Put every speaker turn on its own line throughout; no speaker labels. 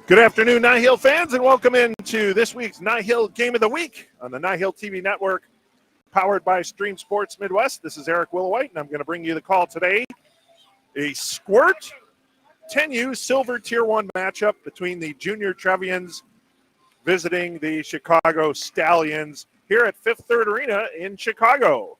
Good afternoon, NIHL fans, and welcome into this week's NIHL Game of the Week on the NIHL TV network, powered by Stream Sports Midwest. This is Eric Willowhite, and I'm going to bring you the call today. A Squirt 10U Silver Tier 1 matchup between the Junior Trevians visiting the Chicago Stallions here at Fifth Third Arena in Chicago.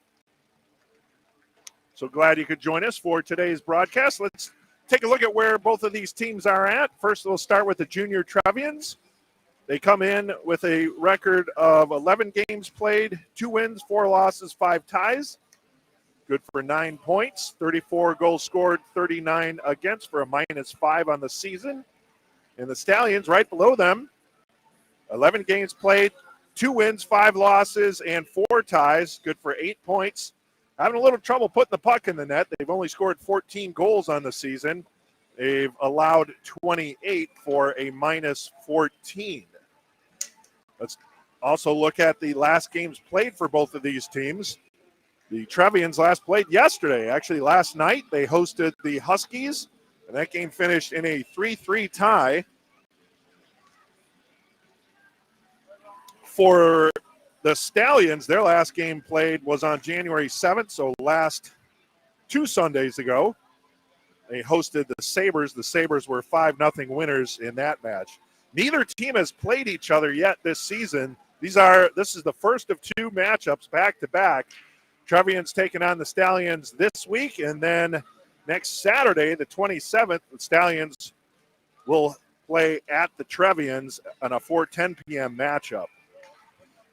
So glad you could join us for today's broadcast. Let's take a look at where both of these teams are at. First, we'll start with the Junior Trevians. They come in with a record of 11 games played, 2 wins, 4 losses, 5 ties. Good for 9 points, 34 goals scored, 39 against for a -5 on the season. And the Stallions right below them, 11 games played, 2 wins, 5 losses, and 4 ties. Good for 8 points. Having a little trouble putting the puck in the net. They've only scored 14 goals on the season. They've allowed 28 for a -14. Let's also look at the last games played for both of these teams. The Trevians last played yesterday. Actually, last night they hosted the Huskies, and that game finished in a 3-3 tie. For the Stallions, their last game played was on January 7th, so last 2 Sundays ago. They hosted the Sabres. The Sabres were 5-0 winners in that match. Neither team has played each other yet this season. This is the first of 2 matchups back-to-back. Trevians taking on the Stallions this week, and then next Saturday, the 27th, the Stallions will play at the Trevians on a 4:10 p.m. matchup.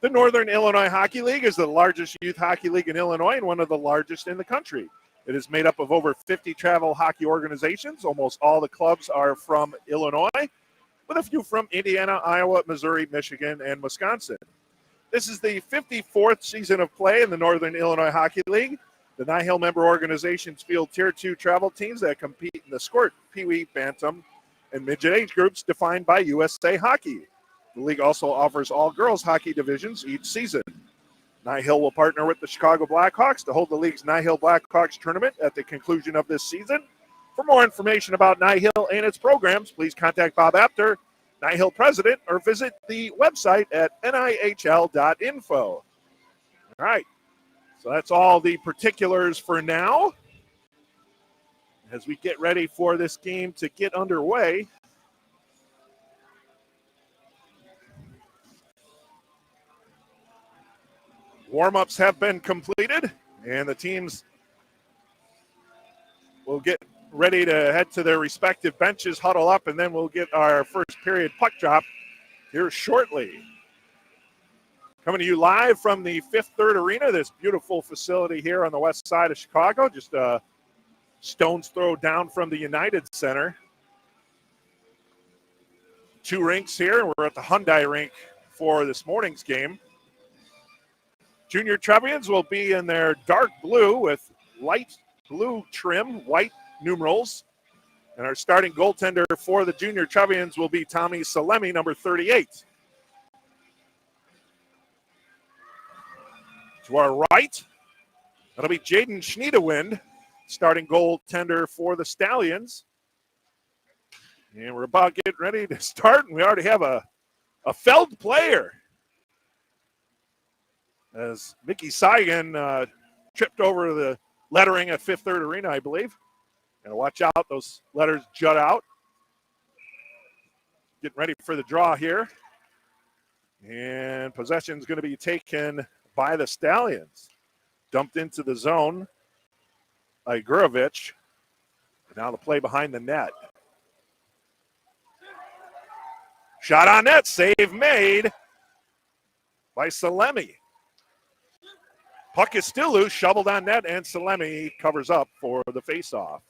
The Northern Illinois Hockey League is the largest youth hockey league in Illinois and one of the largest in the country. It is made up of over 50 travel hockey organizations. Almost all the clubs are from Illinois, with a few from Indiana, Iowa, Missouri, Michigan, and Wisconsin. This is the 54th season of play in the Northern Illinois Hockey League. The NIHL member organizations field Tier 2 travel teams that compete in the Squirt, Pee Wee, Bantam, and Midget age groups defined by USA Hockey. The league also offers all girls hockey divisions each season. NIHL will partner with the Chicago Blackhawks to hold the league's NIHL Blackhawks tournament at the conclusion of this season. For more information about NIHL and its programs, please contact Bob Apter, NIHL president, or visit the website at nihl.info. All right, so that's all the particulars for now. As we get ready for this game to get underway, warm-ups have been completed, and the teams will get ready to head to their respective benches, huddle up, and then we'll get our first period puck drop here shortly. Coming to you live from the Fifth Third Arena, this beautiful facility here on the west side of Chicago, just a stone's throw down from the United Center. 2 rinks here, and we're at the Hyundai rink for this morning's game. Junior Trevians will be in their dark blue with light blue trim, white numerals. And our starting goaltender for the Junior Trevians will be Tommy Salemi, number 38. To our right, that'll be Jaden Schniedewind, starting goaltender for the Stallions. And we're about getting ready to start, and we already have a Feld player, as Mickey Seigan tripped over the lettering at Fifth Third Arena, I believe. And watch out, those letters jut out. Getting ready for the draw here. And possession's going to be taken by the Stallions. Dumped into the zone by Gurovich. Now the play behind the net. Shot on net, save made by Salemi. Puck is still loose, shoveled on net, and Salemi covers up for the faceoff.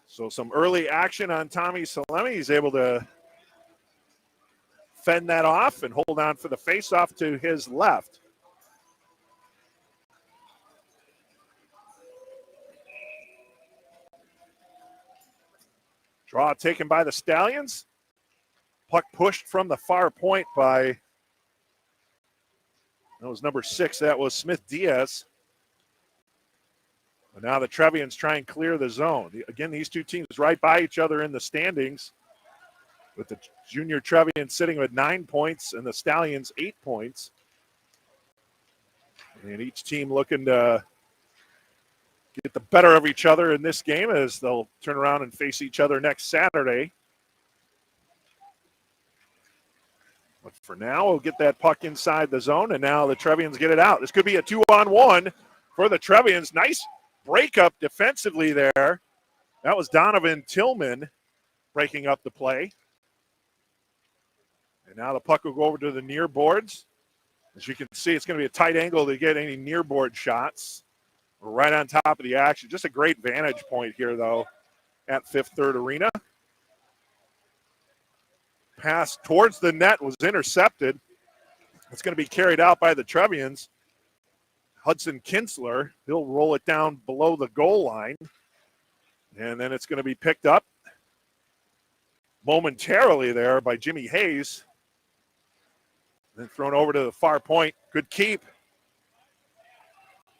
So some early action on Tommy Salemi. He's able to fend that off and hold on for the faceoff to his left. Draw taken by the Stallions. Puck pushed from the far point by, that was number 6. That was Smith Diaz. And now the Trevians try and clear the zone. Again, these two teams right by each other in the standings, with the junior Trevians sitting with 9 points and the Stallions 8 points. And each team looking to get the better of each other in this game as they'll turn around and face each other next Saturday. But for now, we'll get that puck inside the zone, and now the Trevians get it out. This could be a 2-on-1 for the Trevians. Nice breakup defensively there. That was Donovan Tillman breaking up the play. And now the puck will go over to the near boards. As you can see, it's going to be a tight angle to get any near board shots. We're right on top of the action. Just a great vantage point here, though, at Fifth Third Arena. Pass towards the net was intercepted. It's going to be carried out by the Trevians. Hudson Kinsler, he'll roll it down below the goal line. And then it's going to be picked up momentarily there by Jimmy Hayes. Then thrown over to the far point. Good keep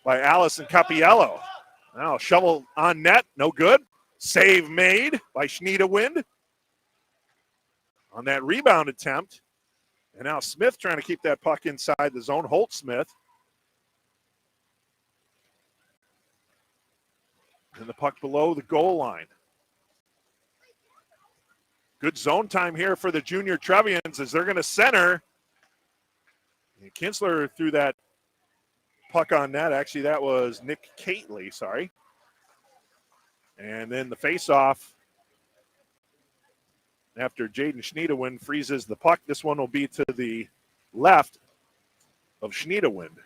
by Allison Capiello. Now shovel on net, no good. Save made by Schniedewind on that rebound attempt. And now Smith trying to keep that puck inside the zone. Holt Smith. And the puck below the goal line. Good zone time here for the junior Trevians as they're going to center. And Kinsler threw that puck on net. Actually, that was Nick Cately, sorry. And then the faceoff after Jaden Schniedewind freezes the puck. This one will be to the left of Schniedewind.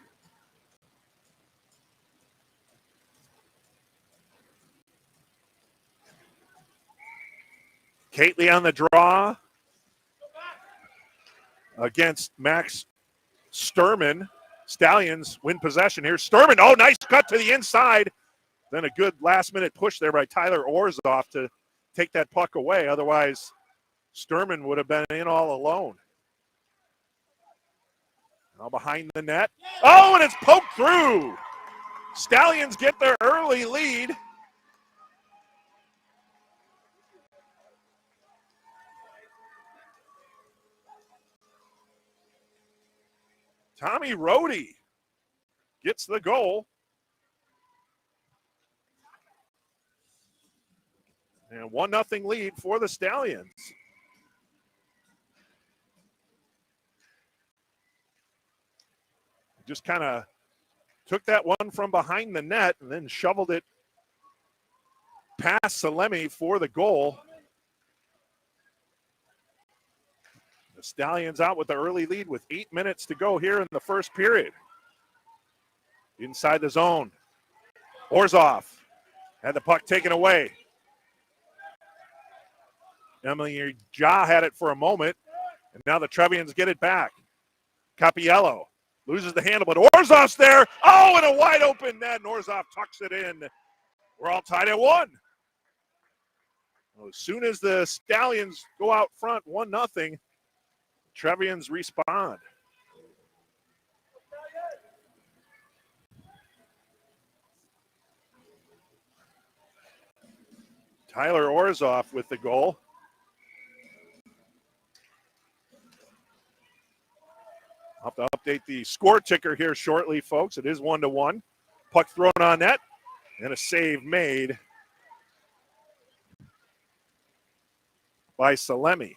Cately on the draw against Max Sturman. Stallions win possession here. Sturman, oh, nice cut to the inside. Then a good last-minute push there by Tyler Orzoff to take that puck away. Otherwise, Sturman would have been in all alone. Now behind the net. Oh, and it's poked through. Stallions get their early lead. Tommy Rohde gets the goal. And 1-0 lead for the Stallions. Just kind of took that one from behind the net and then shoveled it past Salemi for the goal. The Stallions out with the early lead with 8 minutes to go here in the first period. Inside the zone. Orzoff had the puck taken away. Emily Ja had it for a moment, and now the Trevians get it back. Capiello loses the handle, but Orzoff's there. Oh, and a wide open net, and Orzoff tucks it in. We're all tied at 1. Well, as soon as the Stallions go out front 1-0, Trevians respond. Tyler Orzoff with the goal. I'll have to update the score ticker here shortly, folks. It is 1-1. Puck thrown on net and a save made by Salemi.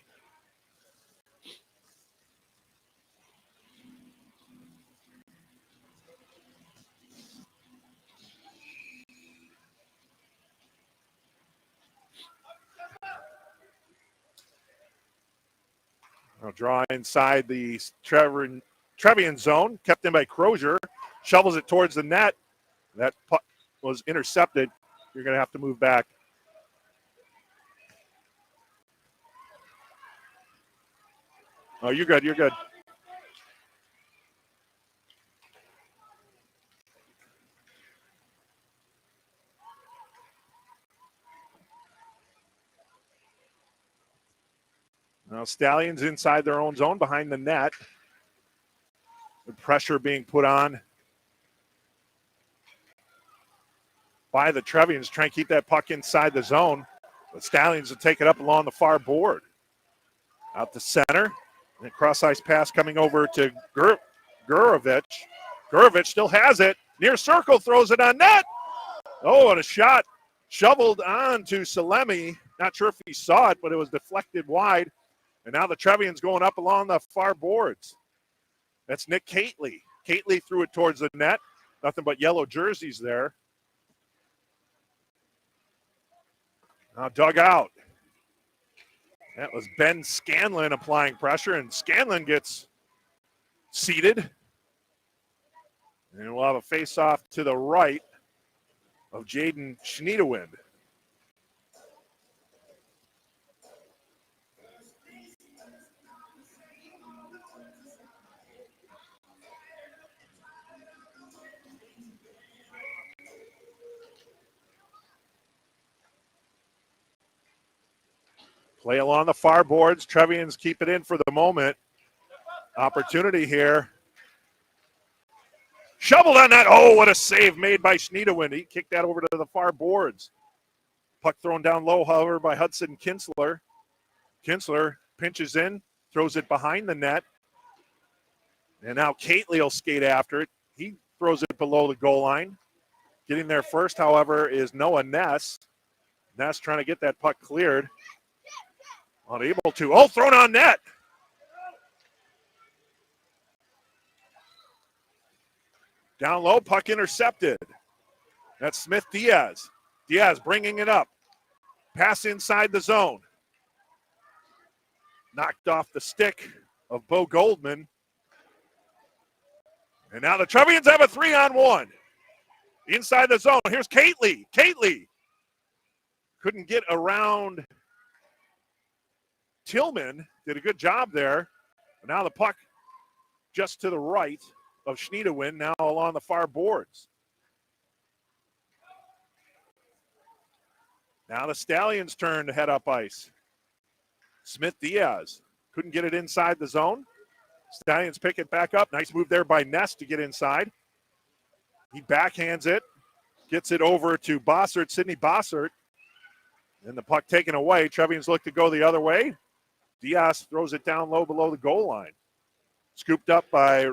Now draw inside the Trevian zone, kept in by Crozier, shovels it towards the net. That puck was intercepted. You're going to have to move back. Oh, you're good, you're good. Now Stallions inside their own zone behind the net. The pressure being put on by the Trevians, trying to keep that puck inside the zone. The Stallions will take it up along the far board. Out to center. And cross-ice pass coming over to Gurovic. Gurovic still has it. Near circle, throws it on net. Oh, and a shot shoveled on to Salemi. Not sure if he saw it, but it was deflected wide. And now the Trevians going up along the far boards. That's Nick Cately. Cately threw it towards the net. Nothing but yellow jerseys there. Now dug out. That was Ben Scanlon applying pressure, and Scanlon gets seated. And we'll have a face-off to the right of Jaden Schniedewind. Play along the far boards. Trevians keep it in for the moment. Opportunity here. Shoveled on that. Oh, what a save made by Schniedewind. He kicked that over to the far boards. Puck thrown down low, however, by Hudson Kinsler. Kinsler pinches in, throws it behind the net. And now Cately will skate after it. He throws it below the goal line. Getting there first, however, is Noah Ness. Ness trying to get that puck cleared. Unable to. Oh, thrown on net. Down low, puck intercepted. That's Smith Diaz. Diaz bringing it up. Pass inside the zone. Knocked off the stick of Bo Goldman. And now the Trevians have a 3-on-1. Inside the zone. Here's Cately. Cately couldn't get around Tillman. Did a good job there. And now the puck just to the right of Schniedewind, now along the far boards. Now the Stallions turn to head up ice. Smith Diaz couldn't get it inside the zone. Stallions pick it back up. Nice move there by Ness to get inside. He backhands it, gets it over to Bossert, Sidney Bossert. And the puck taken away. Trevians look to go the other way. Diaz throws it down low below the goal line. Scooped up by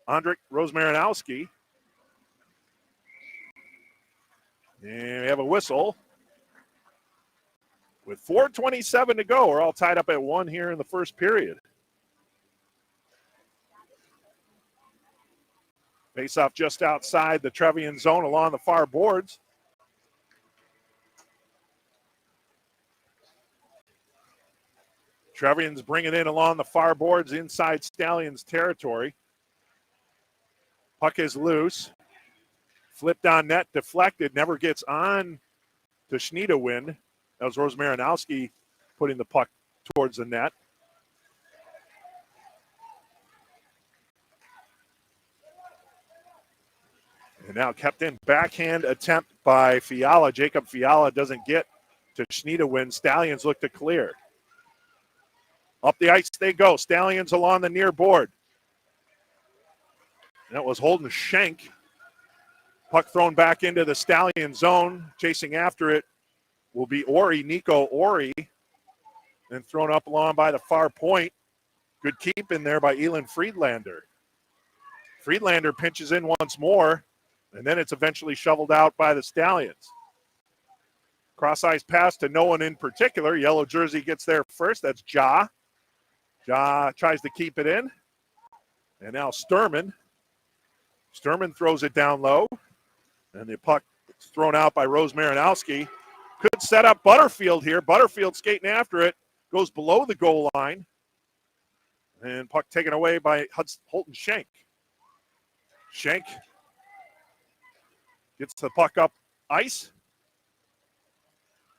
Andrik Rozmarinowski. And we have a whistle. With 4:27 to go, we're all tied up at 1 here in the first period. Face-off just outside the Trevian zone along the far boards. Trevians bring it in along the far boards inside Stallions territory. Puck is loose. Flipped on net, deflected, never gets on to Schniedewind. That was Rozmarinowski putting the puck towards the net. And now kept in backhand attempt by Fiala. Jacob Fiala doesn't get to Schniedewind. Stallions look to clear. Up the ice they go. Stallions along the near board. And that was Holden Schenk. Puck thrown back into the Stallion zone. Chasing after it will be Ori, Nico Ori. And thrown up along by the far point. Good keep in there by Elon Friedlander. Friedlander pinches in once more. And then it's eventually shoveled out by the Stallions. Cross-ice pass to no one in particular. Yellow jersey gets there first. That's Ja. Ja tries to keep it in. And now Sturman. Sturman throws it down low. And the puck is thrown out by Rozmarinowski. Could set up Butterfield here. Butterfield skating after it. Goes below the goal line. And puck taken away by Holton Schenk. Schenk gets the puck up ice.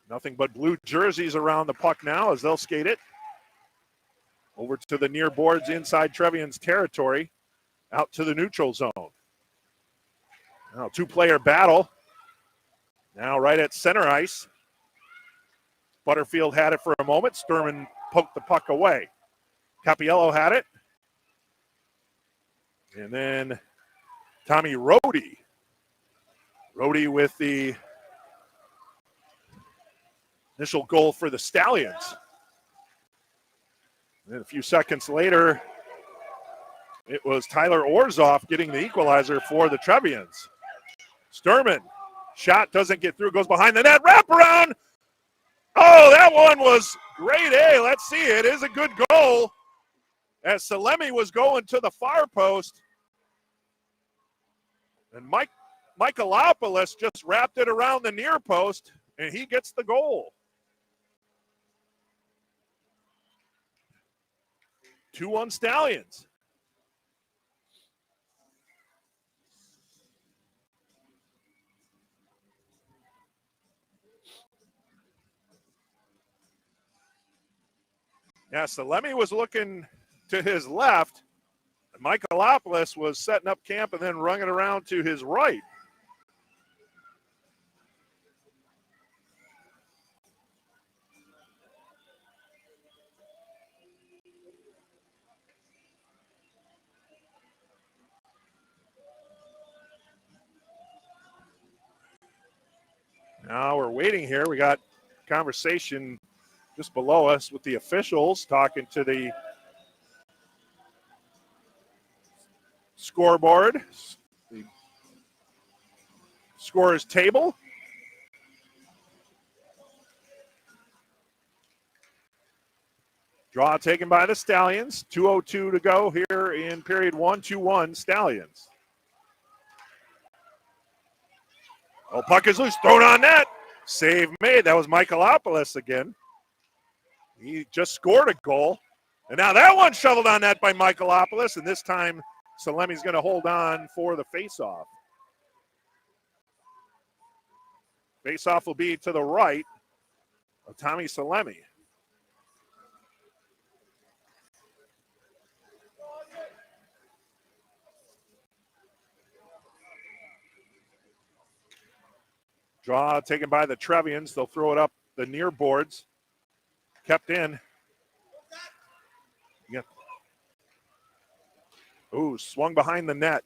Nothing but blue jerseys around the puck now as they'll skate it. Over to the near boards inside Trevian's territory. Out to the neutral zone. Now two-player battle. Now right at center ice. Butterfield had it for a moment. Sturman poked the puck away. Capiello had it. And then Tommy Rohde. Rohde with the Initial goal for the Stallions. And then a few seconds later, it was Tyler Orzoff getting the equalizer for the Trevians. Sturman, shot doesn't get through, goes behind the net, wraparound. Oh, that one was great A. Let's see, it is a good goal as Salemi was going to the far post. And Michaelopoulos just wrapped it around the near post, and he gets the goal. 2-1 Stallions. Yeah, Salemi was looking to his left. Michaelopoulos was setting up camp and then rung it around to his right. Now we're waiting here. We got conversation just below us with the officials talking to the scoreboard, the scorer's table. Draw taken by the Stallions. 2:02 to go here in period 1, 2-1 Stallions. Oh, puck is loose, thrown on net. Save made. That was Michaelopoulos again. He just scored a goal. And now that one shoveled on net by Michaelopoulos, and this time Salemi's going to hold on for the faceoff. Faceoff will be to the right of Tommy Salemi. Draw taken by the Trevians. They'll throw it up the near boards. Kept in. Yeah. Ooh, swung behind the net.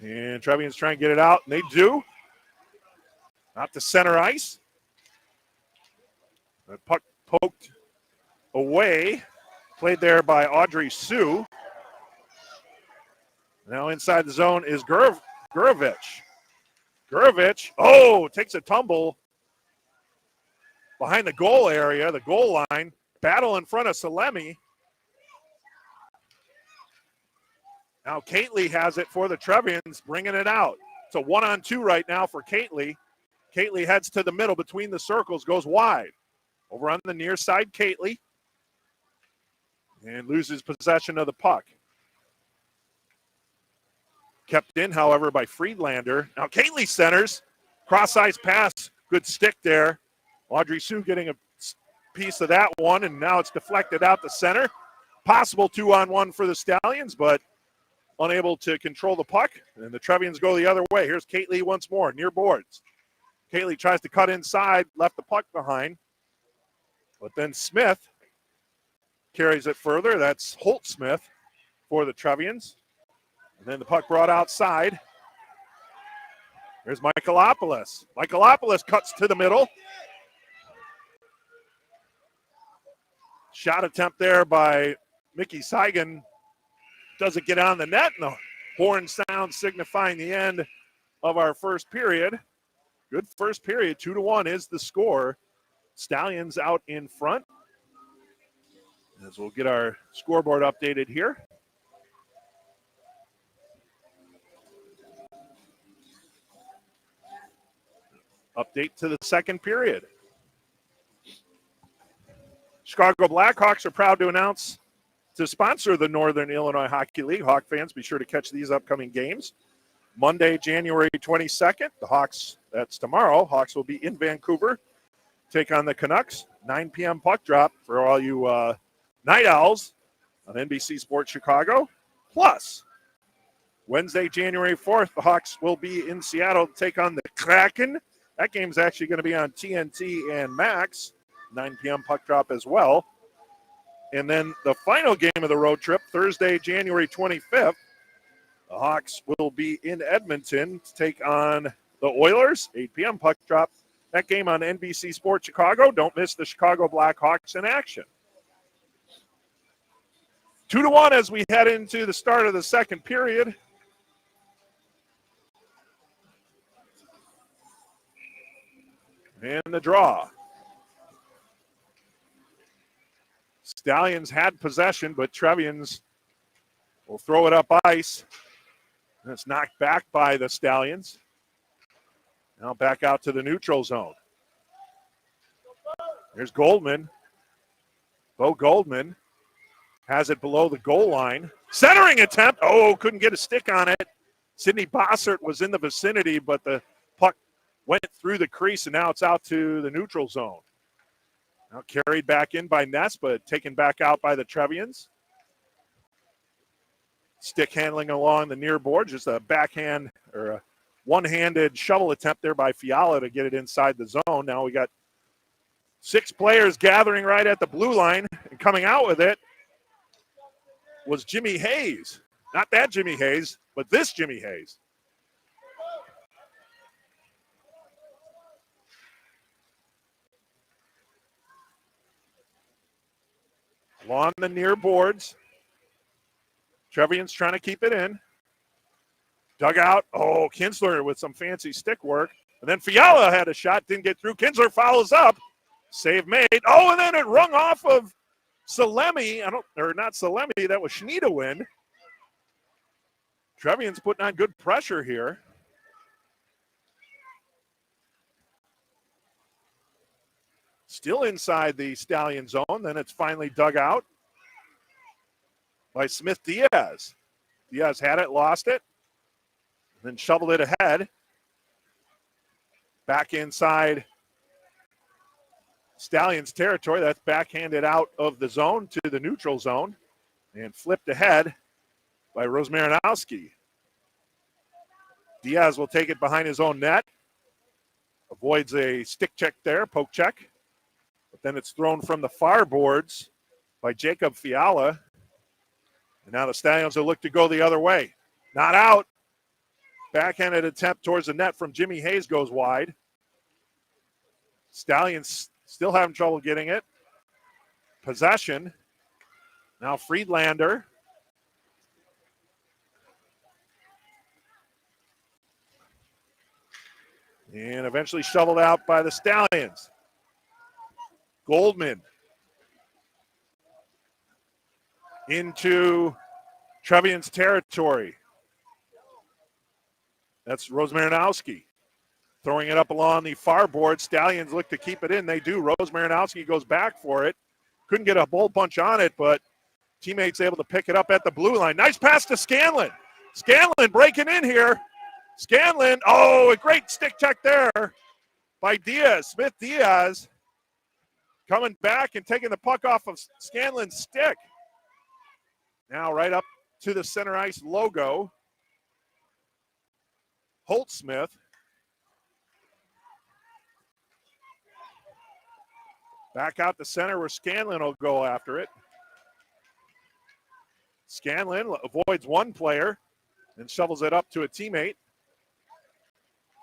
And Trevians trying to get it out, and they do. Not to center ice. The puck poked away. Played there by Audrey Sue. Now inside the zone is Gurovich. Gurovich, takes a tumble behind the goal area, the goal line. Battle in front of Salemi. Now Kately has it for the Trevians, bringing it out. It's a 1-on-2 right now for Kately. Kately heads to the middle between the circles, goes wide. Over on the near side, Kately. And loses possession of the puck. Kept in, however, by Friedlander. Now Kately centers. Cross-ice pass. Good stick there. Audrey Sue getting a piece of that one, and now it's deflected out the center. Possible 2-on-1 for the Stallions, but unable to control the puck. And the Trevians go the other way. Here's Kately once more, near boards. Kately tries to cut inside, left the puck behind. But then Smith carries it further. That's Holt Smith for the Trevians. And then the puck brought outside. There's Michaelopoulos. Michaelopoulos cuts to the middle. Shot attempt there by Mickey Seigan. Doesn't get on the net. And the horn sound signifying the end of our first period. Good first period. 2-1 is the score. Stallions out in front. As we'll get our scoreboard updated here. Update to the second period. Chicago Blackhawks are proud to announce to sponsor the Northern Illinois Hockey League. Hawk fans, be sure to catch these upcoming games. Monday, January 22nd, the Hawks, that's tomorrow. Hawks will be in Vancouver, take on the Canucks. 9 p.m. puck drop for all you night owls on NBC Sports Chicago. Plus, Wednesday, January 4th, the Hawks will be in Seattle to take on the Kraken. That game's actually going to be on TNT and Max, 9 p.m. puck drop as well. And then the final game of the road trip, Thursday, January 25th, The Hawks will be in Edmonton to take on the Oilers. 8 p.m. puck drop. That game on NBC Sports Chicago. Don't miss the Chicago Blackhawks in action. 2-1 as we head into the start of the second period. And the draw. Stallions had possession, but Trevians will throw it up ice. And it's knocked back by the Stallions. Now back out to the neutral zone. Here's Goldman. Bo Goldman has it below the goal line. Centering attempt. Oh, couldn't get a stick on it. Sidney Bossert was in the vicinity, but the puck went through the crease, and now it's out to the neutral zone. Now carried back in by Ness, but taken back out by the Trevians. Stick handling along the near board, just a backhand or a one-handed shovel attempt there by Fiala to get it inside the zone. Now we got 6 players gathering right at the blue line, and coming out with it was Jimmy Hayes. Not that Jimmy Hayes, but this Jimmy Hayes. Along the near boards. Trevians trying to keep it in. Dugout. Oh, Kinsler with some fancy stick work. And then Fiala had a shot, didn't get through. Kinsler follows up. Save made. Oh, and then it rung off of Salemi. Not Salemi, that was Schneidewin. Trevians putting on good pressure here. Still inside the Stallion zone. Then it's finally dug out by Smith Diaz. Diaz had it, lost it, then shoveled it ahead. Back inside Stallions territory. That's backhanded out of the zone to the neutral zone and flipped ahead by Rosmarinowski. Diaz will take it behind his own net. Avoids a stick check there, poke check. But then it's thrown from the far boards by Jacob Fiala. And now the Stallions will look to go the other way. Not out. Backhanded attempt towards the net from Jimmy Hayes goes wide. Stallions still having trouble getting it. Possession. Now Friedlander. And eventually shoveled out by the Stallions. Goldman. Into Trevians territory. That's Rosmarinowski. Throwing it up along the far board. Stallions look to keep it in. They do. Rosmarinowski goes back for it. Couldn't get a bull punch on it, but teammates able to pick it up at the blue line. Nice pass to Scanlon. Scanlon breaking in here. Scanlon. Oh, a great stick check there by Diaz. Smith Diaz coming back and taking the puck off of Scanlon's stick. Now right up to the center ice logo. Holtzsmith. Back out the center where Scanlon will go after it. Scanlon avoids one player and shovels it up to a teammate.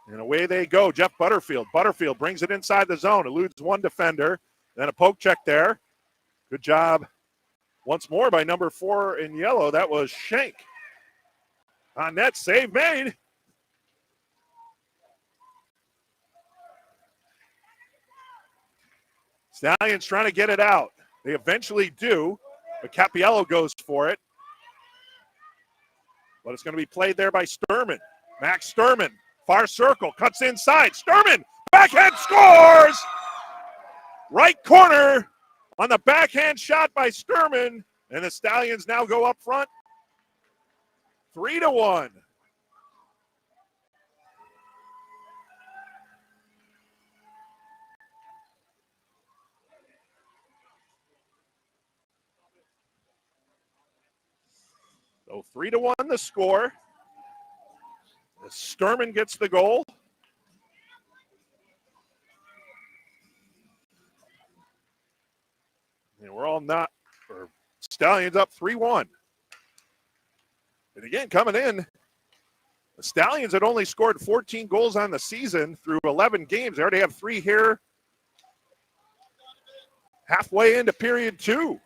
And away they go. Jeff Butterfield. Butterfield brings it inside the zone. Eludes one defender. Then a poke check there. Good job once more by number 4 in yellow. That was Schenk. On net, save made. Stallions trying to get it out. They eventually do, but Capiello goes for it. But it's going to be played there by Sturman. Max Sturman, far circle, cuts inside. Sturman, backhand scores! Right corner on the backhand shot by Sturman, and the Stallions now go up front 3-1. So 3-1 the score. Sturman gets the goal. And we're all Stallions up 3-1. And again, coming in, The Stallions had only scored 14 goals on the season through 11 games. They already have 3 here halfway into period 2.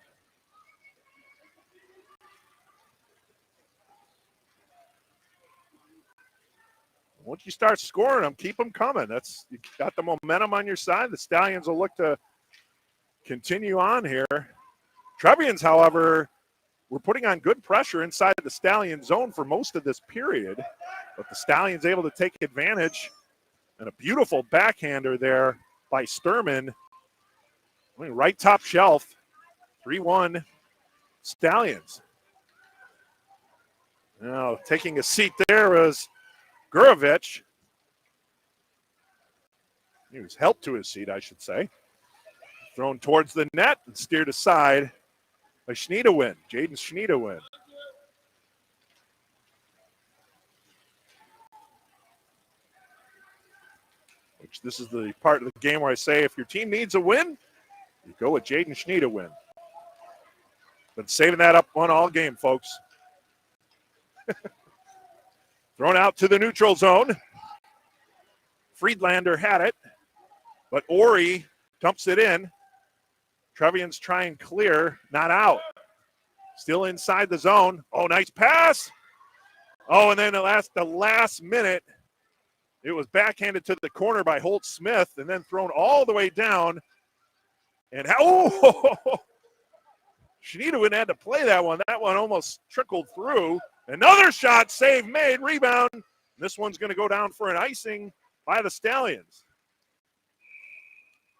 Once you start scoring them, keep them coming. You got the momentum on your side. The Stallions will look to continue on here. Trevians, however, were putting on good pressure inside the Stallion zone for most of this period, but the Stallions able to take advantage, and a beautiful backhander there by Sturman. Right top shelf, 3-1 Stallions. Now taking a seat there was Gurovich. He was helped to his seat, I should say. Thrown towards the net and steered aside by Schneidewin, Jaden Schneidewin. Which this is the part of the game where I say if your team needs a win, you go with Jaden Schneidewin. Been saving that up one all game, folks. Thrown out to the neutral zone. Friedlander had it, but Ori dumps it in. Trevians try and clear, not out. Still inside the zone. Oh, nice pass. Oh, and then the last minute, it was backhanded to the corner by Holt Smith and then thrown all the way down. And Schneidewin had to play that one. That one almost trickled through. Another shot, save made, rebound. This one's going to go down for an icing by the Stallions.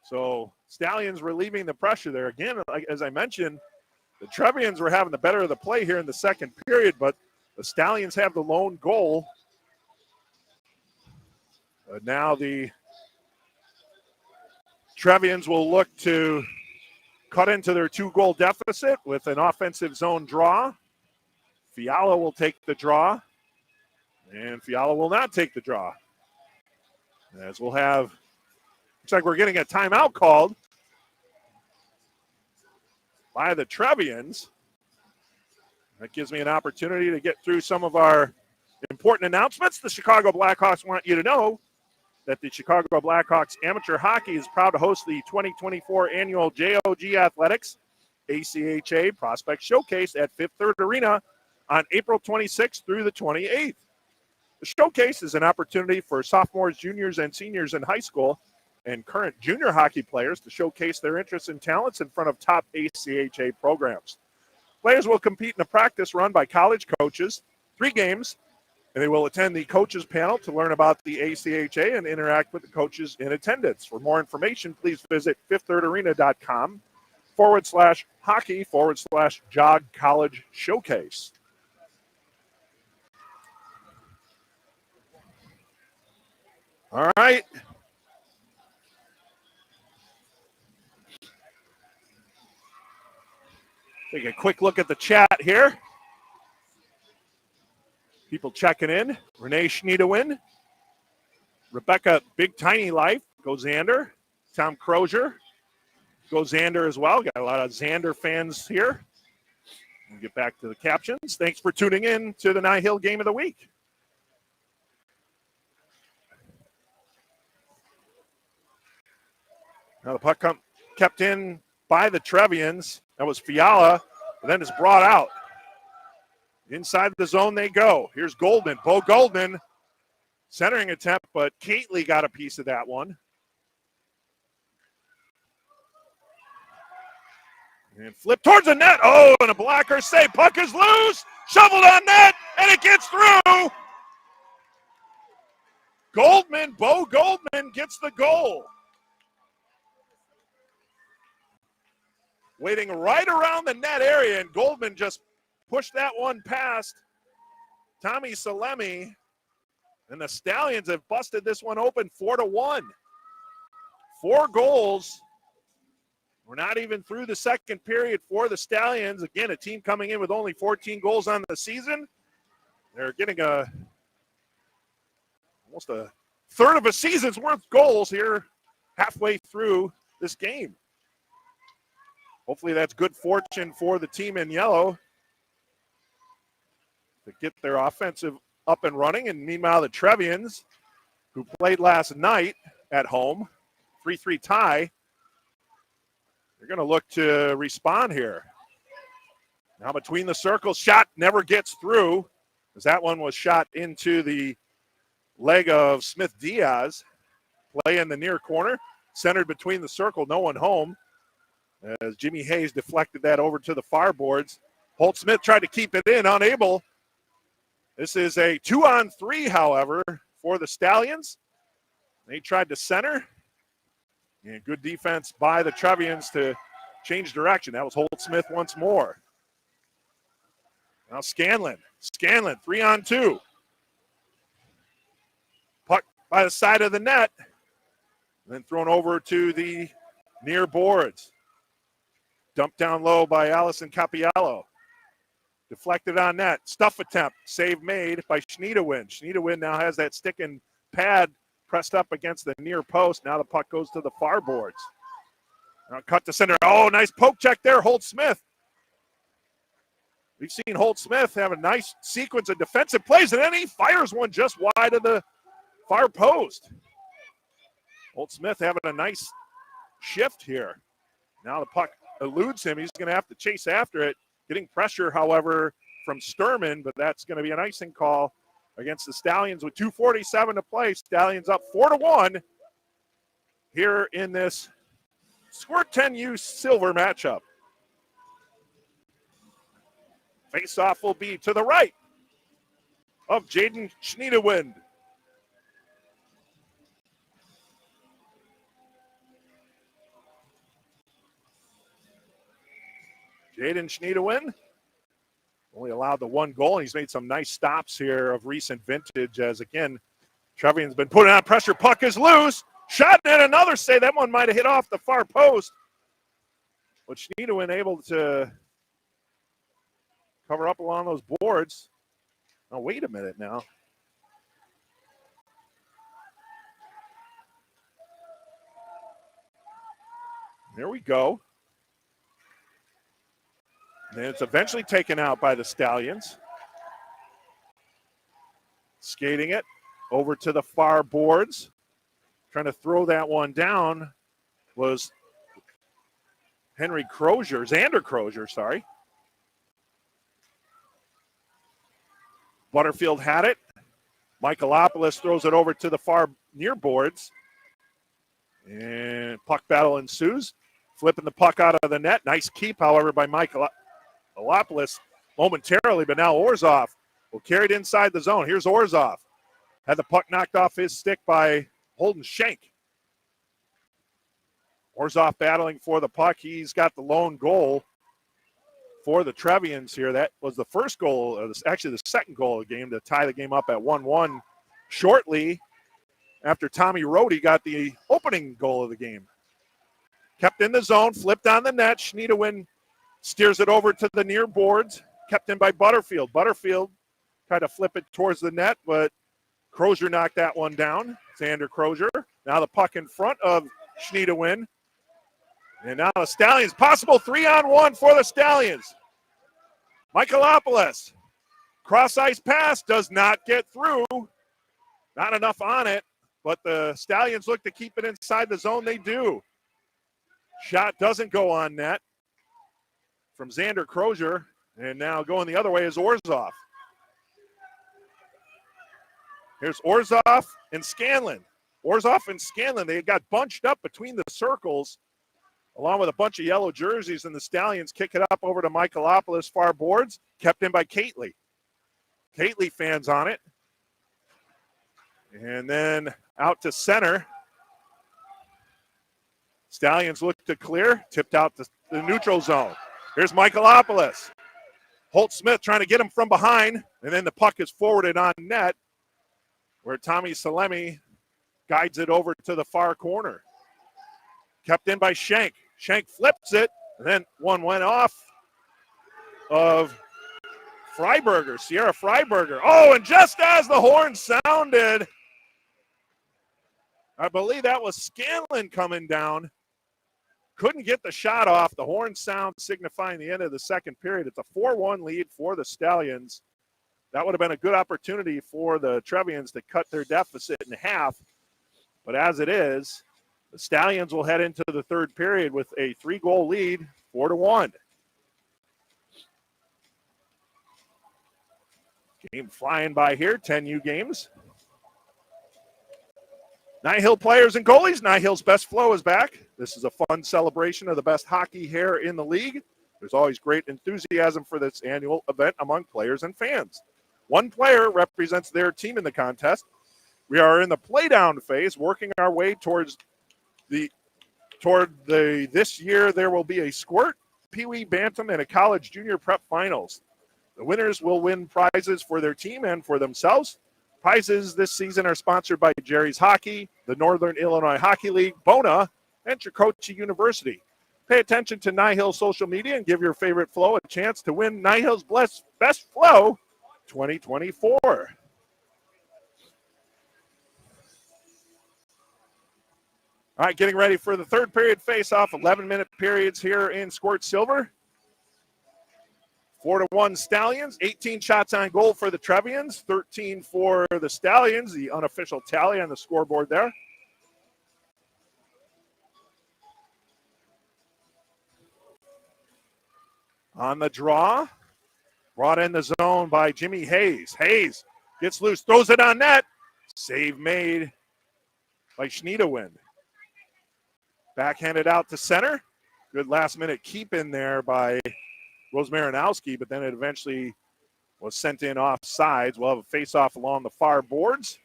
So Stallions relieving the pressure there. Again, as I mentioned, the Trevians were having the better of the play here in the second period, but the Stallions have the lone goal. Now the Trevians will look to cut into their 2-goal deficit with an offensive zone draw. Fiala will take the draw, and Fiala will not take the draw. As we'll have, looks like we're getting a timeout called by the Trevians. That gives me an opportunity to get through some of our important announcements. The Chicago Blackhawks want you to know that the Chicago Blackhawks Amateur Hockey is proud to host the 2024 annual JOG Athletics ACHA Prospect Showcase at Fifth Third Arena on April 26th through the 28th. The showcase is an opportunity for sophomores, juniors, and seniors in high school and current junior hockey players to showcase their interests and talents in front of top ACHA programs. Players will compete in a practice run by college coaches, 3 games, and they will attend the coaches panel to learn about the ACHA and interact with the coaches in attendance. For more information, please visit fifthtirdarena.com/hockey/jog college showcase. All right. Take a quick look at the chat here. People checking in. Renee Schneidewin. Rebecca Big Tiny Life. Go Xander. Tom Crozier. Go Xander as well. Got a lot of Xander fans here. We'll get back to the captions. Thanks for tuning in to the NIHL Game of the Week. Now the puck kept in by the Trevians. That was Fiala, but then it's brought out. Inside the zone they go. Here's Goldman. Bo Goldman, centering attempt, but Kately got a piece of that one. And flip towards the net. Oh, and a blocker save. Puck is loose. Shoveled on net, and it gets through. Goldman, Bo Goldman gets the goal. Waiting right around the net area, and Goldman just pushed that one past Tommy Salemi. And the Stallions have busted this one open 4-1. 4 goals. We're not even through the second period for the Stallions. Again, a team coming in with only 14 goals on the season. They're getting almost a third of a season's worth of goals here halfway through this game. Hopefully that's good fortune for the team in yellow to get their offensive up and running. And meanwhile, the Trevians, who played last night at home, 3-3 tie, they're going to look to respond here. Now between the circles, shot never gets through, as that one was shot into the leg of Smith Diaz. Play in the near corner, centered between the circle, no one home, as Jimmy Hayes deflected that over to the far boards. Holt Smith tried to keep it in, unable. This is a 2-on-3, however, for the Stallions. They tried to center, and good defense by the Trevians to change direction. That was Holt Smith once more. Now Scanlon, 3-on-2. Puck by the side of the net, and then thrown over to the near boards. Dumped down low by Allison Capiello. Deflected on net. Stuff attempt. Save made by Schneidewin. Schneidewin now has that stick and pad pressed up against the near post. Now the puck goes to the far boards. Now cut to center. Oh, nice poke check there, Holt Smith. We've seen Holt Smith have a nice sequence of defensive plays, and then he fires one just wide of the far post. Holt Smith having a nice shift here. Now the puck eludes him. He's going to have to chase after it. Getting pressure, however, from Sturman, but that's going to be an icing call against the Stallions with 2:47 to play. Stallions up 4-1 here in this Squirt 10U silver matchup. Face-off will be to the right of Jaden Schneidewin. Jaden Schneidewin only allowed the one goal, and he's made some nice stops here of recent vintage as, again, Trevian's been putting on pressure. Puck is loose. Shot and another save. That one might have hit off the far post. But Schneidewin able to cover up along those boards. Now, wait a minute now. There we go. And it's eventually taken out by the Stallions. Skating it over to the far boards. Trying to throw that one down was Xander Crozier, sorry. Butterfield had it. Michaelopoulos throws it over to the far near boards. And puck battle ensues. Flipping the puck out of the net. Nice keep, however, by Michaelopoulos momentarily, but now Orzov will carry it inside the zone. Here's Orzov. Had the puck knocked off his stick by Holden Schenk. Orzov battling for the puck. He's got the lone goal for the Trevians here. That was the first goal, or actually the second goal of the game to tie the game up at 1-1 shortly after Tommy Rohde got the opening goal of the game. Kept in the zone, flipped on the net. Schneidewin steers it over to the near boards, kept in by Butterfield. Butterfield tried to flip it towards the net, but Crozier knocked that one down. Xander Crozier. Now the puck in front of Schneidewin. And now the Stallions, possible 3-on-1 for the Stallions. Michaelopoulos. Cross-ice pass does not get through. Not enough on it, but the Stallions look to keep it inside the zone. They do. Shot doesn't go on net from Xander Crozier. And now going the other way is Orzov. Here's Orzov and Scanlon. Orzov and Scanlon, they got bunched up between the circles along with a bunch of yellow jerseys, and the Stallions kick it up over to Michaelopoulos, far boards, kept in by Kately. Kately fans on it. And then out to center. Stallions look to clear, tipped out to the neutral zone. Here's Michaelopoulos. Holt Smith trying to get him from behind, and then the puck is forwarded on net where Tommy Salemi guides it over to the far corner. Kept in by Schenk. Schenk flips it, and then one went off of Freiberger, Sierra Freiberger. Oh, and just as the horn sounded, I believe that was Scanlon coming down. Couldn't get the shot off. The horn sound signifying the end of the second period. It's a 4-1 lead for the Stallions That would have been a good opportunity for the Trevians to cut their deficit in half. But as it is, the Stallions will head into the third period with a 3-goal lead, 4-1. Game flying by here, 10U games. NIHL players and goalies, NIHL's Best Flow is back. This is a fun celebration of the best hockey hair in the league. There's always great enthusiasm for this annual event among players and fans. One player represents their team in the contest. We are in the playdown phase, working our way toward this year there will be a Squirt, Pee Wee Bantam, and a college junior prep finals. The winners will win prizes for their team and for themselves. Prizes this season are sponsored by Jerry's Hockey, the Northern Illinois Hockey League, Bona, and Chicoche University. Pay attention to NIHL social media and give your favorite flow a chance to win NIHL's Best Flow 2024. All right, getting ready for the third period face-off, 11-minute periods here in Squirt Silver. 4-1 Stallions, 18 shots on goal for the Trevians, 13 for the Stallions, the unofficial tally on the scoreboard there. On the draw, brought in the zone by Jimmy Hayes. Hayes gets loose, throws it on net. Save made by Schniedewind. Backhanded out to center. Good last-minute keep in there by Rose Marinowski, but then it eventually was sent in off sides. We'll have a face-off along the far boards,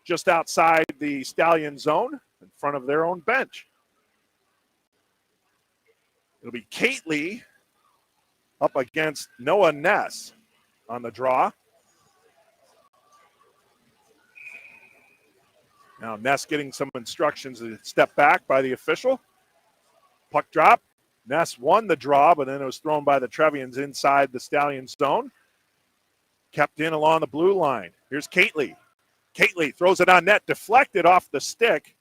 just outside the Stallion zone, in front of their own bench. It'll be Kately up against Noah Ness on the draw. Now Ness getting some instructions to step back by the official. Puck drop. Ness won the draw, but then it was thrown by the Trevians inside the Stallion zone. Kept in along the blue line. Here's Kately. Kately throws it on net, deflected off the stick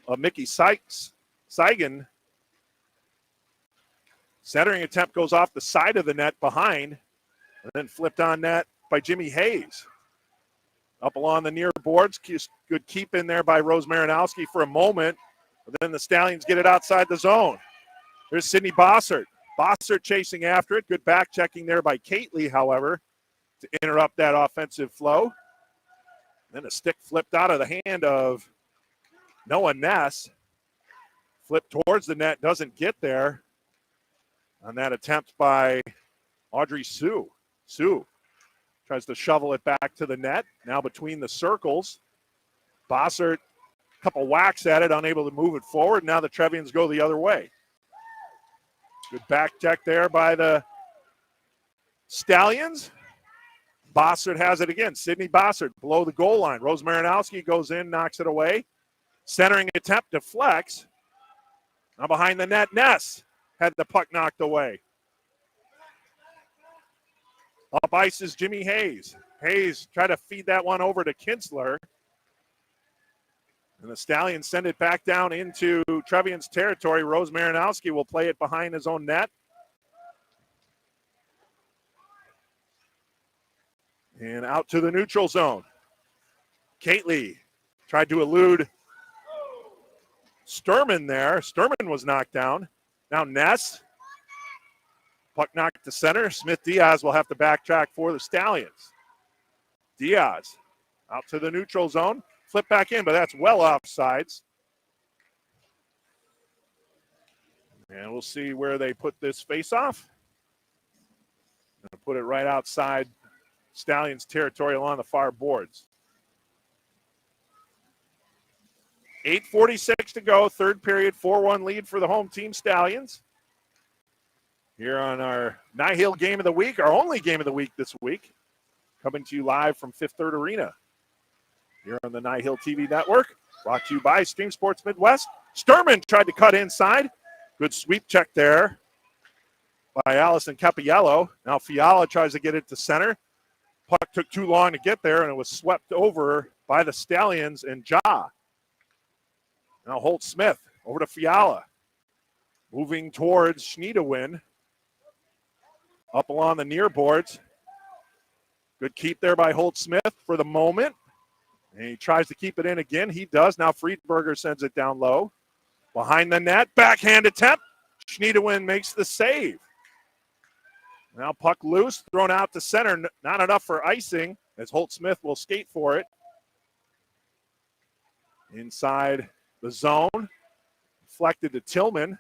of Mickey Seigen. Centering attempt goes off the side of the net behind, and then flipped on net by Jimmy Hayes. Up along the near boards, good keep in there by Rose Marinowski for a moment, but then the Stallions get it outside the zone. There's Sydney Bossert. Bossert chasing after it. Good back checking there by Kately, however, to interrupt that offensive flow. Then a stick flipped out of the hand of Noah Ness. Flipped towards the net, doesn't get there on that attempt by Audrey Sue. Sue tries to shovel it back to the net. Now between the circles. Bossert, a couple whacks at it, unable to move it forward. Now the Trevians go the other way. Good back check there by the Stallions. Bossert has it again. Sydney Bossert below the goal line. Rose Marinowski goes in, knocks it away. Centering attempt deflects. Now behind the net, Ness had the puck knocked away. Up ice is Jimmy Hayes. Hayes tried to feed that one over to Kinsler. And the Stallions send it back down into Trevians territory. Rose Marinowski will play it behind his own net. And out to the neutral zone. Kately tried to elude Sturman there. Sturman was knocked down. Now Ness. Puck knocked to center. Smith Diaz will have to backtrack for the Stallions. Diaz out to the neutral zone. Flip back in, but that's well off sides. And we'll see where they put this face-off. Gonna put it right outside Stallions territory along the far boards. 8:46 to go, third period, 4-1 lead for the home team Stallions. Here on our NIHL game of the week, our only game of the week this week, coming to you live from Fifth Third Arena. Here on the NIHL TV network, brought to you by Stream Sports Midwest. Sturman tried to cut inside. Good sweep check there by Allison Capiello. Now Fiala tries to get it to center. Puck took too long to get there, and it was swept over by the Stallions and Ja. Now Holt Smith over to Fiala. Moving towards Schniedewind. Up along the near boards. Good keep there by Holt Smith for the moment. And he tries to keep it in again. He does. Now Friedberger sends it down low. Behind the net, backhand attempt. Schneidewin makes the save. Now puck loose, thrown out to center. Not enough for icing as Holt Smith will skate for it. Inside the zone. Deflected to Tillman.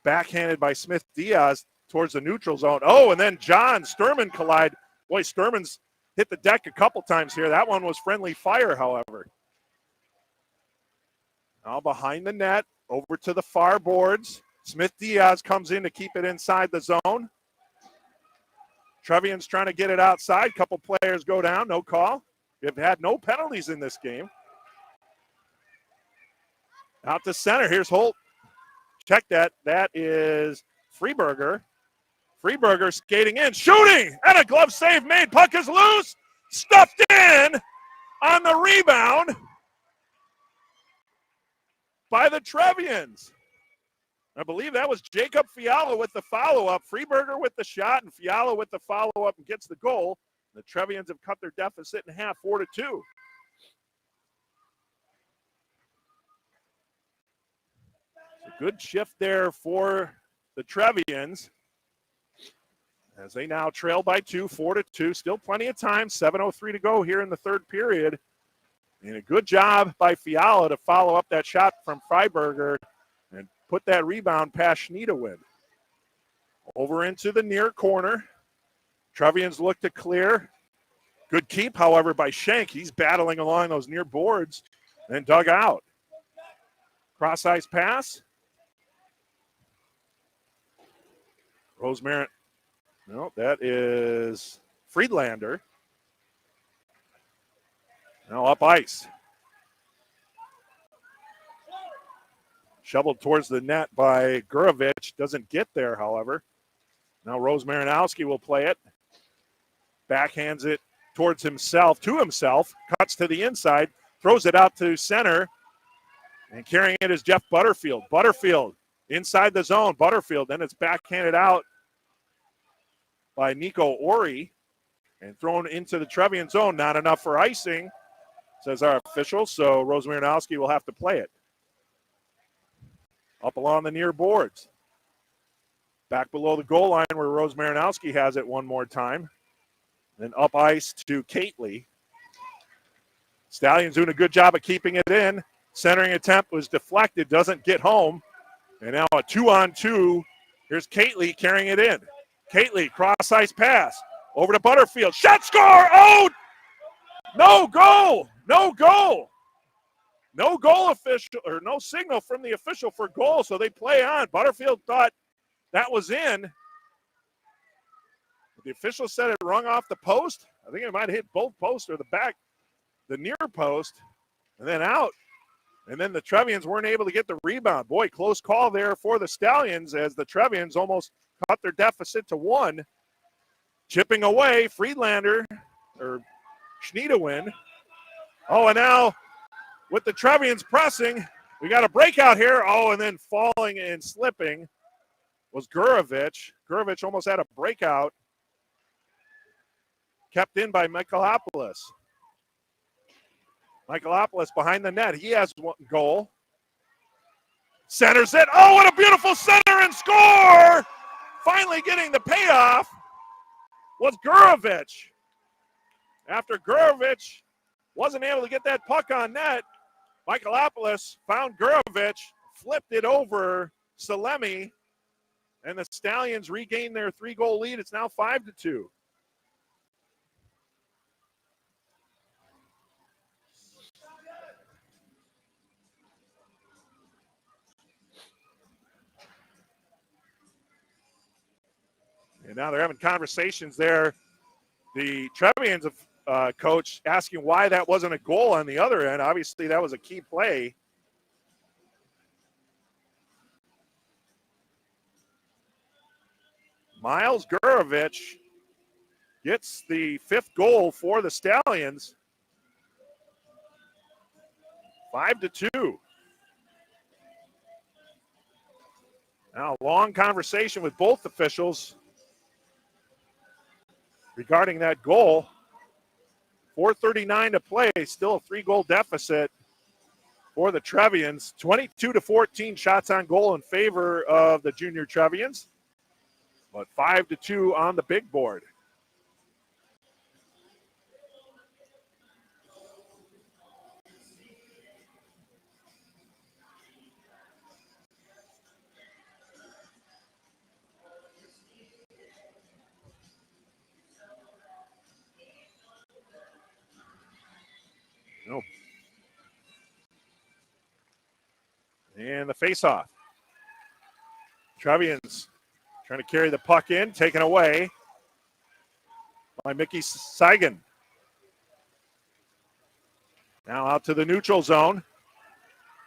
Backhanded by Smith Diaz towards the neutral zone. Oh, and then John Sturman collide. Boy, Sturman's hit the deck a couple times here. That one was friendly fire, however. Now behind the net, over to the far boards. Smith Diaz comes in to keep it inside the zone. Trevians trying to get it outside. Couple players go down, no call. We've had no penalties in this game. Out to center, here's Holt. Check that. That is Friedberger. Friedberger skating in, shooting, and a glove save made. Puck is loose, stuffed in on the rebound by the Trevians. I believe that was Jacob Fiala with the follow-up. Friedberger with the shot, and Fiala with the follow-up and gets the goal. The Trevians have cut their deficit in half, 4-2. A good shift there for the Trevians as they now trail by 2, 4-2. Still plenty of time, 7:03 to go here in the third period. And a good job by Fiala to follow up that shot from Friedberger and put that rebound past Schneidewin. Over into the near corner. Trevians look to clear. Good keep, however, by Schenk. He's battling along those near boards and dug out. Cross-ice pass. Rosemary. No, that is Friedlander. Now up ice. Shoveled towards the net by Gurovich. Doesn't get there, however. Now Rose Marinowski will play it. Backhands it towards himself, to himself. Cuts to the inside. Throws it out to center. And carrying it is Jeff Butterfield. Butterfield inside the zone. Butterfield. Then it's backhanded out by Nico Ori. And thrown into the Trevian zone. Not enough for icing, says our official. So Rose Marinowski will have to play it. Up along the near boards. Back below the goal line where Rose Marinowski has it one more time. Then up ice to Kately. Stallions doing a good job of keeping it in. Centering attempt was deflected, doesn't get home. And now a 2-on-2. Here's Kately carrying it in. Kately, cross-ice pass. Over to Butterfield. Shot score! Oh! No goal! No goal! No goal official, or no signal from the official for goal, so they play on. Butterfield thought that was in. The official said it rung off the post. I think it might have hit both posts or the back, the near post, and then out. And then the Trevians weren't able to get the rebound. Boy, close call there for the Stallions as the Trevians almost cut their deficit to 1. Chipping away, Friedlander, or Schneidewin. Oh, and now with the Trevians pressing, we got a breakout here. Oh, and then falling and slipping was Gurovich. Gurovich almost had a breakout. Kept in by Michaelopoulos. Michaelopoulos behind the net. He has one goal. Centers it. Oh, what a beautiful center and score! Finally getting the payoff was Gurovich. After Gurovich wasn't able to get that puck on net, Michaelopoulos found Gurovich, flipped it over Salemi, and the Stallions regained their 3-goal lead. It's now 5-2. And now they're having conversations there. The Trevians coach asking why that wasn't a goal on the other end. Obviously, that was a key play. Miles Gurovich gets the 5th goal for the Stallions. 5-2. Now, a long conversation with both officials regarding that goal. 4:39 to play, still a 3-goal deficit for the Trevians. 22-14 shots on goal in favor of the junior Trevians, but 5-2 on the big board. Nope. And the faceoff. Trevians trying to carry the puck in, taken away by Mickey Seigan. Now out to the neutral zone.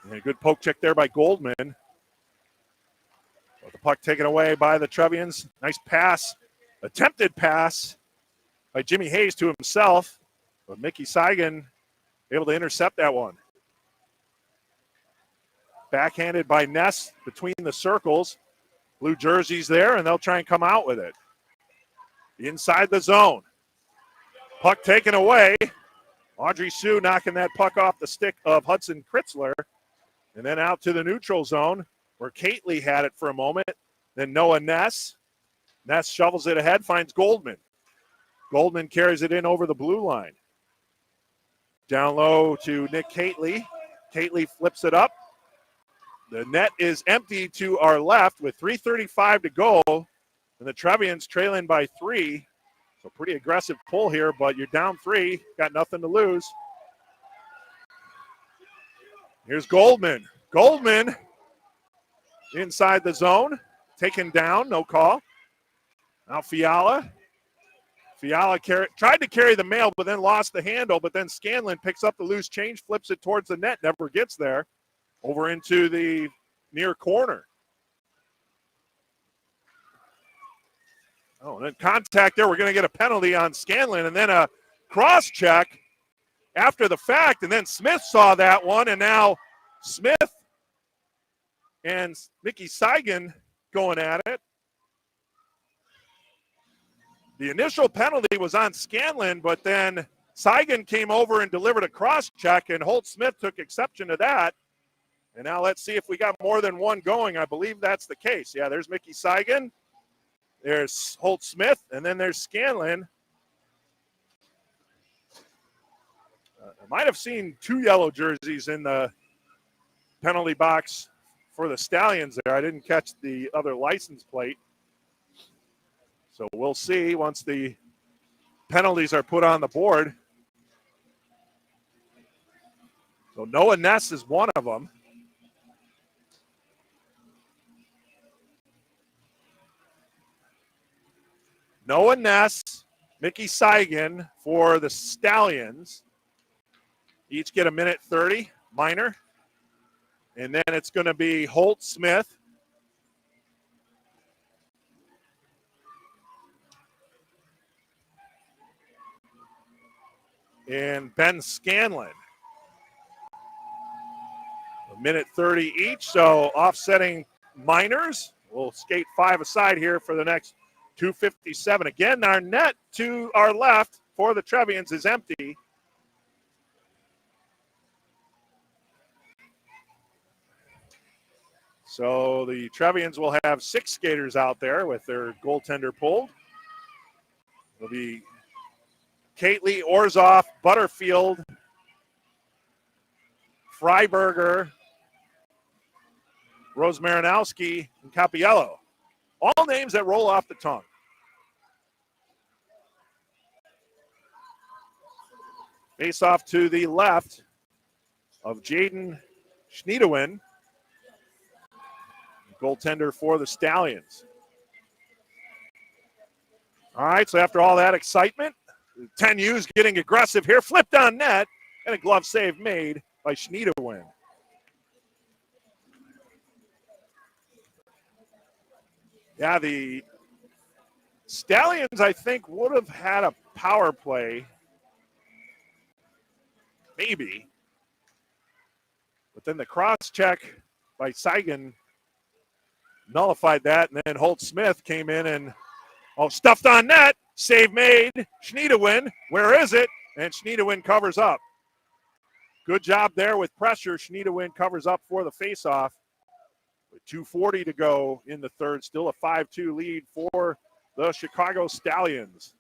And a good poke check there by Goldman. But the puck taken away by the Trevians. Nice pass, attempted pass by Jimmy Hayes to himself. But Mickey Seigan able to intercept that one. Backhanded by Ness between the circles. Blue jerseys there, and they'll try and come out with it. Inside the zone. Puck taken away. Audrey Sue knocking that puck off the stick of Hudson Kritzler. And then out to the neutral zone where Kately had it for a moment. Then Noah Ness. Ness shovels it ahead, finds Goldman. Goldman carries it in over the blue line. Down low to Nick Kately. Kately flips it up. The net is empty to our left with 3:35 to go. And the Trevians trailing by 3. So pretty aggressive pull here, but you're down 3. Got nothing to lose. Here's Goldman. Goldman inside the zone. Taken down, no call. Now Fiala. Fiala tried to carry the mail, but then lost the handle. But then Scanlon picks up the loose change, flips it towards the net, never gets there. Over into the near corner. Oh, and then contact there. We're going to get a penalty on Scanlon, and then a cross check after the fact. And then Smith saw that one, and now Smith and Mickey Seigan going at it. The initial penalty was on Scanlon, but then Seigan came over and delivered a cross check, and Holt Smith took exception to that. And now let's see if we got more than one going. I believe that's the case. Yeah, there's Mickey Seigan. There's Holt Smith, and then there's Scanlon. I might have seen 2 yellow jerseys in the penalty box for the Stallions there. I didn't catch the other license plate. So we'll see once the penalties are put on the board. So Noah Ness is one of them. Noah Ness, Mickey Seigan for the Stallions. Each get a minute 30, minor. And then it's going to be Holt Smith. And Ben Scanlon. A minute 30 each, so offsetting minors. We'll skate 5 aside here for the next 2:57. Again, our net to our left for the Trevians is empty. So the Trevians will have 6 skaters out there with their goaltender pulled. It'll be Kately, Orzoff, Butterfield, Freiberger, Rose Marinowski, and Capiello. All names that roll off the tongue. Face off to the left of Jaden Schneidewin, goaltender for the Stallions. All right, so after all that excitement, 10U's getting aggressive here. Flipped on net, and a glove save made by Schneidewin. Yeah, the Stallions, I think, would have had a power play. Maybe. But then the cross check by Seigan nullified that, and then Holt Smith came in and stuffed on net. Save made. Schneidewin, where is it? and Schneidewin covers up. Good job there with pressure. Schneidewin covers up for the faceoff. With 2:40 to go in the third, still a 5-2 lead for the Chicago Stallions.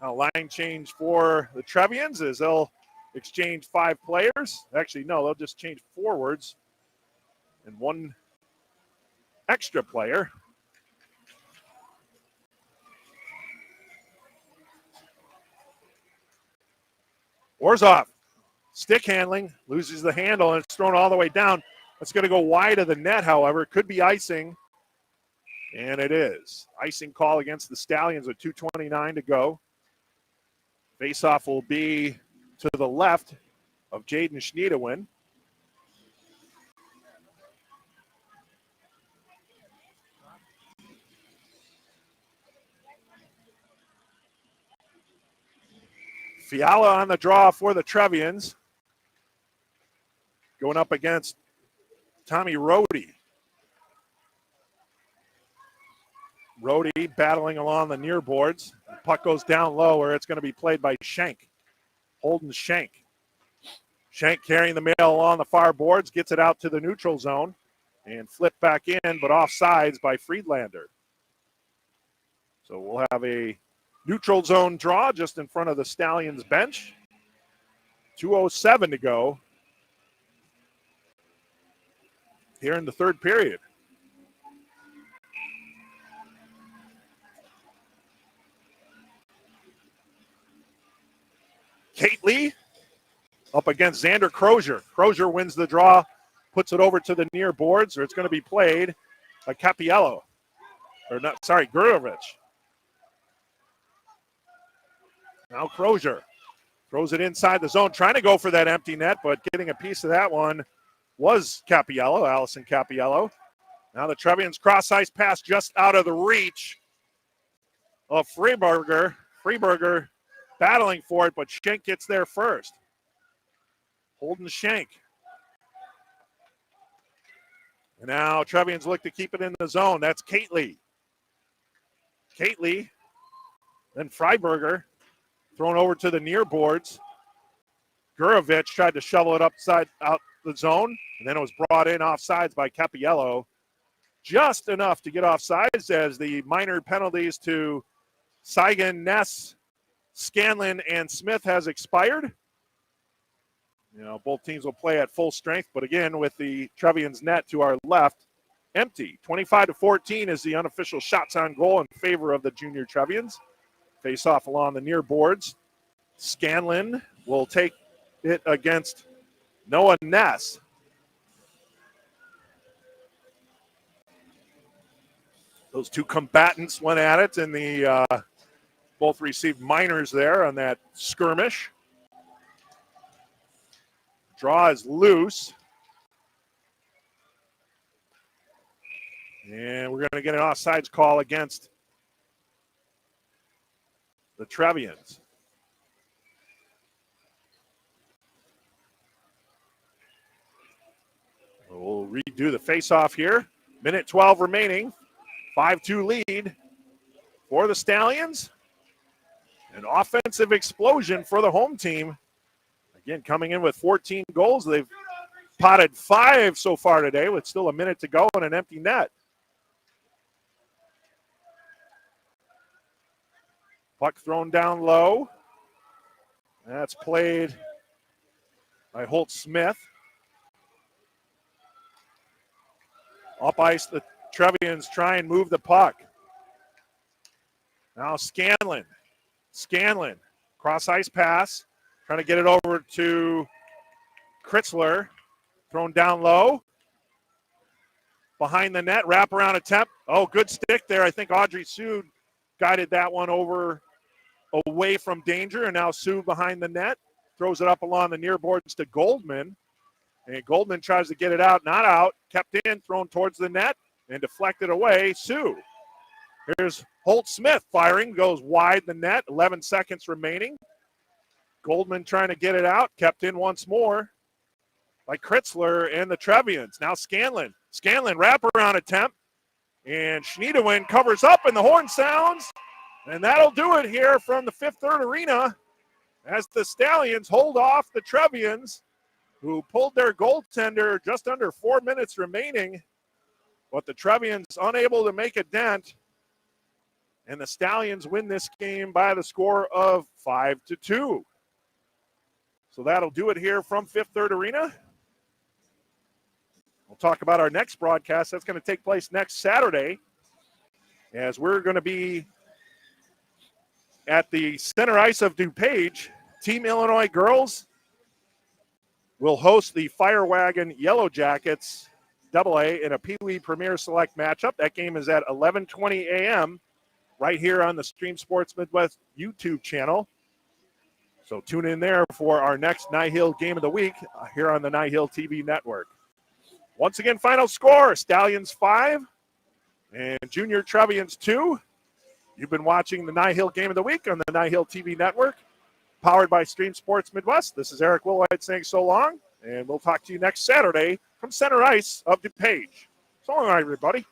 Now line change for the Trevians as they'll exchange 5 players. Actually, no, they'll just change forwards and 1 extra player. Orzov, stick handling, loses the handle, and it's thrown all the way down. It's going to go wide of the net, however. It could be icing, and it is. Icing call against the Stallions with 2:29 to go. Faceoff will be to the left of Jaden Schneidewin. Fiala on the draw for the Trevians. Going up against Tommy Rohde. Rohde battling along the near boards. The puck goes down low where it's going to be played by Schenk. Holden Schenk. Schenk carrying the mail along the far boards, gets it out to the neutral zone and flipped back in, but offsides by Friedlander. So we'll have a neutral zone draw just in front of the Stallions bench. 2:07 to go here in the third period. Kate Lee up against Xander Crozier. Crozier wins the draw, puts it over to the near boards, or it's going to be played by Capiello. Or not, sorry, Gurovich. Now Crozier throws it inside the zone, trying to go for that empty net, but getting a piece of that one was Capiello, Allison Capiello. Now the Trevians cross ice pass just out of the reach of Freeberger. Freeberger battling for it, but Schenk gets there first. Holden Schenk. And now Trevians look to keep it in the zone. That's Kate Lee. Kate Lee, then Freiberger, thrown over to the near boards. Gurovich tried to shovel it upside out the zone, and then it was brought in offsides by Capiello. Just enough to get offsides as the minor penalties to Seigan, Ness, Scanlon, and Smith has expired. You know, both teams will play at full strength, but again, with the Trevians net to our left, empty. 25-14 is the unofficial shots on goal in favor of the junior Trevians. Face off along the near boards. Scanlon will take it against Noah Ness. Those two combatants went at it, and the both received minors there on that skirmish. Draw is loose. And we're going to get an offsides call against the Trevians. We'll redo the face-off here. Minute 12 remaining. 5-2 lead for the Stallions. An offensive explosion for the home team. Again, coming in with 14 goals. They've potted 5 so far today with still a minute to go and an empty net. Puck thrown down low. That's played by Holt Smith. Up ice, the Trevians try and move the puck. Now Scanlon. Scanlon, cross ice pass. Trying to get it over to Kritzler. Thrown down low. Behind the net, wraparound attempt. Oh, good stick there. I think Audrey Sue guided that one over away from danger. And now Sue behind the net. Throws it up along the near boards to Goldman. And Goldman tries to get it out. Not out. Kept in, thrown towards the net. And deflected away. Sue. Here's Holt Smith firing. Goes wide the net. 11 seconds remaining. Goldman trying to get it out. Kept in once more by Kritzler and the Trevians. Now Scanlon. Scanlon wraparound attempt. And Schneidewin covers up and the horn sounds. And that'll do it here from the Fifth Third Arena. as the Stallions hold off the Trevians, who pulled their goaltender just under 4 minutes remaining, but the Trevians unable to make a dent, and the Stallions win this game by the score of 5-2. So that'll do it here from Fifth Third Arena. We'll talk about our next broadcast. That's going to take place next Saturday, as we're going to be at the center ice of DuPage. Team Illinois girls will host the Fire Wagon Yellow Jackets AA in a Pee Wee Premier Select matchup. That game is at 11:20 a.m. right here on the Stream Sports Midwest YouTube channel. So tune in there for our next NIHL Game of the Week here on the NIHL TV network. Once again, final score, Stallions 5 and Junior Trevians 2. You've been watching the NIHL Game of the Week on the NIHL TV network, powered by Stream Sports Midwest. This is Eric Willwhite saying so long, and we'll talk to you next Saturday from center ice of DuPage. So long, everybody.